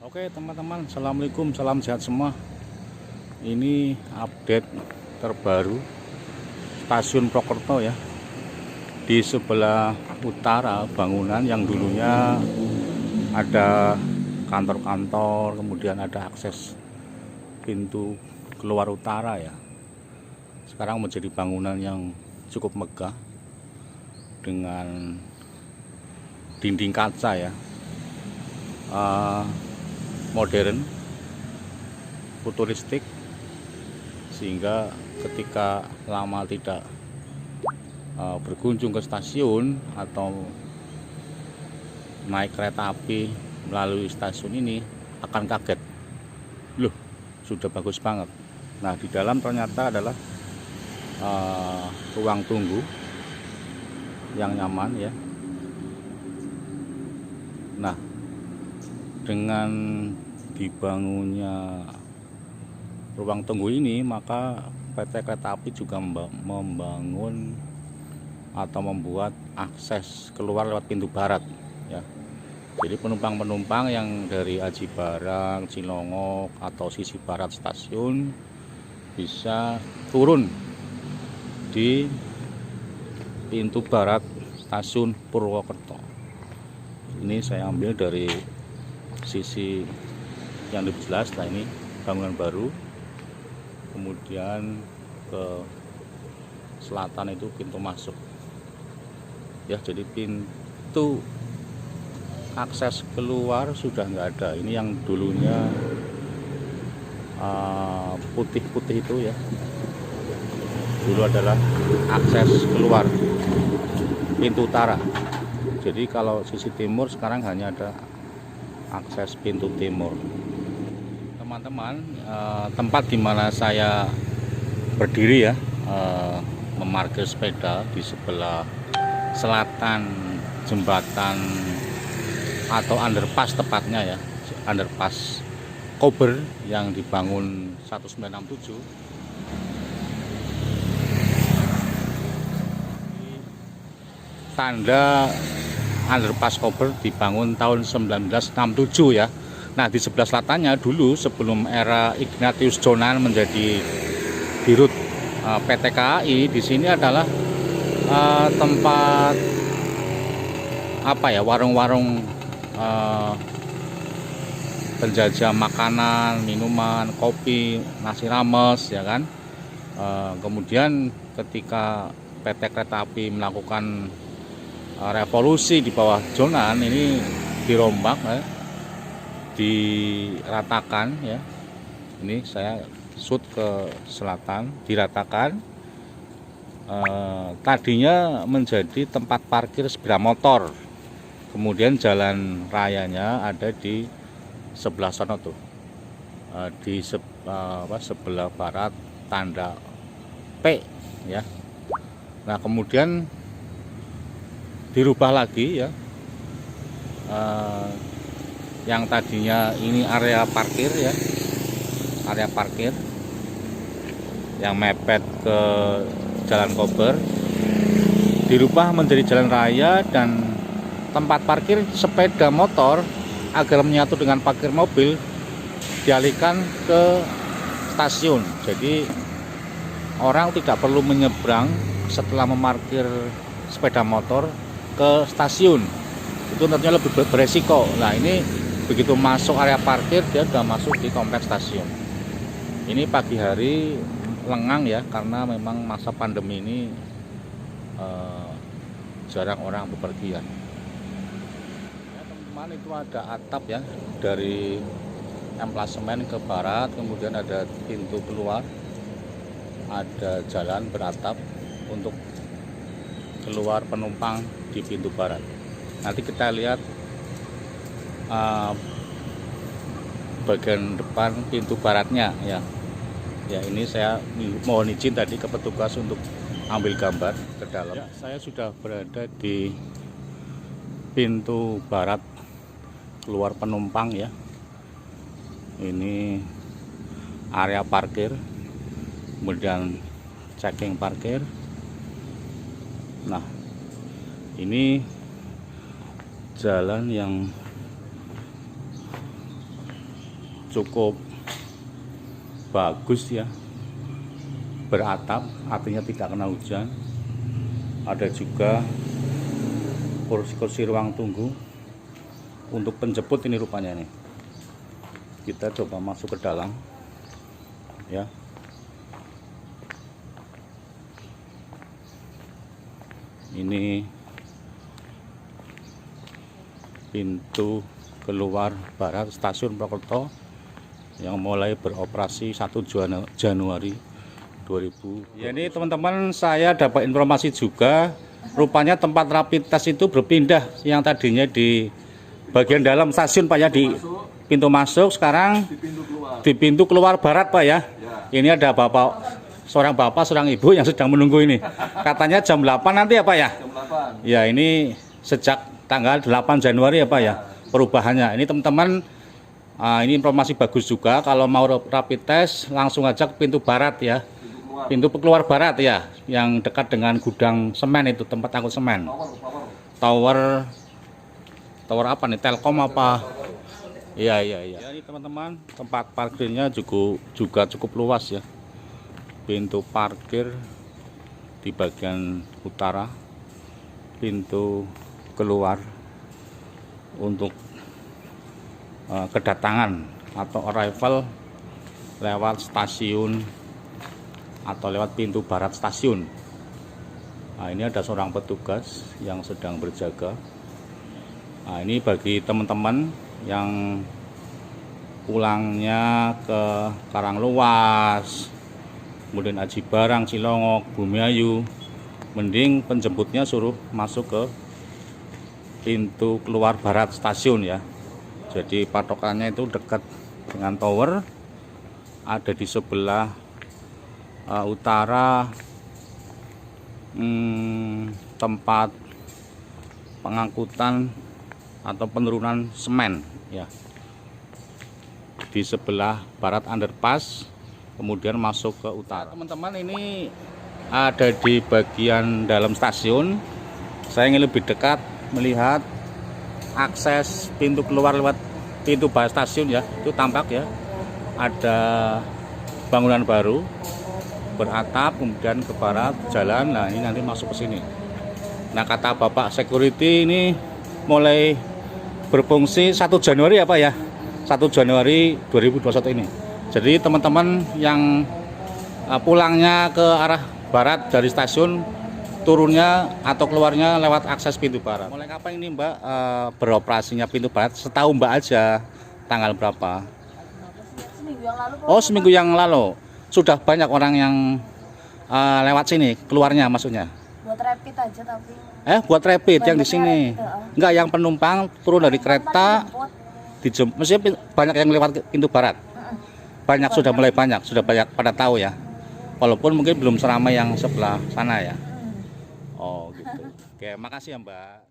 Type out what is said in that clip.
Oke teman-teman, assalamualaikum, salam sehat semua. Ini update terbaru stasiun Prokerto ya. Di sebelah utara bangunan yang dulunya ada kantor-kantor, kemudian ada akses pintu keluar utara ya. Sekarang menjadi bangunan yang cukup megah dengan dinding kaca ya. Modern, futuristik, sehingga ketika lama tidak berkunjung ke stasiun atau naik kereta api melalui stasiun ini akan kaget, loh sudah bagus banget. Nah di dalam ternyata adalah ruang tunggu yang nyaman ya. Nah dengan dibangunnya ruang tunggu ini, maka PT Kereta Api juga membangun atau membuat akses keluar lewat pintu barat ya. Jadi penumpang-penumpang yang dari Aji Barang, Cilongok atau sisi barat stasiun bisa turun di pintu barat stasiun Purwokerto. Ini saya ambil dari sisi yang lebih jelas. Nah ini bangunan baru, kemudian ke selatan itu pintu masuk ya. Jadi pintu akses keluar sudah nggak ada. Ini yang dulunya putih-putih itu ya, dulu adalah akses keluar pintu utara. Jadi kalau sisi timur sekarang hanya ada akses pintu timur. Teman-teman, tempat di mana saya berdiri ya, memarkir sepeda di sebelah selatan jembatan atau underpass tepatnya ya, underpass Kober yang dibangun 1967. Tanda underpass Kober dibangun tahun 1967 ya. Nah di sebelah selatannya dulu sebelum era Ignatius Jonan menjadi dirut PT KAI, di sini adalah tempat apa ya, warung-warung penjajah makanan, minuman, kopi, nasi rames ya kan. Kemudian ketika PT Kereta Api melakukan revolusi di bawah Jonan, ini dirombak ya, diratakan ya. Ini saya shoot ke selatan, diratakan. Tadinya menjadi tempat parkir sepeda motor, kemudian jalan rayanya ada di sebelah sana tuh, di sebelah barat tanda P ya. Nah kemudian dirubah lagi ya, yang tadinya ini area parkir ya, area parkir yang mepet ke Jalan Kober dirubah menjadi jalan raya dan tempat parkir sepeda motor agar menyatu dengan parkir mobil dialihkan ke stasiun. Jadi orang tidak perlu menyeberang setelah memarkir sepeda motor ke stasiun, itu tentunya lebih beresiko. Nah ini begitu masuk area parkir dia sudah masuk di kompleks stasiun. Ini pagi hari lengang ya, karena memang masa pandemi ini jarang orang bepergian ya, teman-teman. Itu ada atap ya, dari emplasemen ke barat, kemudian ada pintu keluar, ada jalan beratap untuk keluar penumpang di pintu barat. Nanti kita lihat bagian depan pintu baratnya ya. Ya ini saya mohon izin tadi ke petugas untuk ambil gambar ke dalam. Ya, saya sudah berada di pintu barat keluar penumpang ya. Ini area parkir, kemudian checking parkir. Nah ini jalan yang cukup bagus ya, beratap, artinya tidak kena hujan. Ada juga kursi-kursi ruang tunggu untuk penjemput ini rupanya nih. Kita coba masuk ke dalam ya. Ini pintu keluar barat stasiun Purwokerto yang mulai beroperasi 1 Januari 2000. Ya, ini teman-teman, saya dapat informasi juga, rupanya tempat rapid test itu berpindah, yang tadinya di bagian dalam stasiun Pak ya, di pintu masuk, sekarang di pintu keluar barat Pak ya. Ini ada seorang bapak, seorang ibu yang sedang menunggu ini. Katanya jam 8 nanti ya Pak ya? Jam 8. Ya, ini sejak tanggal 8 Januari ya Pak ya, perubahannya. Ini teman-teman, ini informasi bagus juga, kalau mau rapid test langsung aja ke pintu barat ya. Pintu keluar barat ya, yang dekat dengan gudang semen itu, tempat angkut semen. Tower apa nih, Telkom apa? Iya. Ya, ini teman-teman, tempat parkirnya juga cukup luas ya. Pintu parkir di bagian utara, pintu keluar untuk kedatangan atau arrival lewat stasiun atau lewat pintu barat stasiun. Nah, ini ada seorang petugas yang sedang berjaga. Nah, ini bagi teman-teman yang pulangnya ke Karangluas, kemudian Aji Barang, Cilongok, Bumiayu, mending penjemputnya suruh masuk ke pintu keluar barat stasiun ya. Jadi patokannya itu dekat dengan tower, ada di sebelah utara tempat pengangkutan atau penurunan semen ya. Di sebelah barat underpass, kemudian masuk ke utara. Teman-teman, ini ada di bagian dalam stasiun. Saya ingin lebih dekat melihat akses pintu keluar lewat pintu barat stasiun ya. Itu tampak ya, ada bangunan baru beratap, kemudian ke barat jalan. Nah, ini nanti masuk ke sini. Nah, kata Bapak security, ini mulai berfungsi 1 Januari ya Pak ya, 1 Januari 2021 ini. Jadi teman-teman yang pulangnya ke arah barat dari stasiun, turunnya atau keluarnya lewat akses pintu barat. Mulai kapan ini Mbak beroperasinya pintu barat? Setahu Mbak aja, tanggal berapa? Seminggu yang lalu. Oh, seminggu yang lalu. Sudah banyak orang yang lewat sini, keluarnya maksudnya? Buat rapid aja tapi. Buat rapid yang di sini. Rapid, Enggak, yang penumpang turun dari kereta dijemput. Maksudnya banyak yang lewat pintu barat. Banyak, sudah mulai banyak, sudah banyak pada tahu ya. Walaupun mungkin belum seramai yang sebelah sana ya. Oh gitu. Oke, makasih ya Mbak.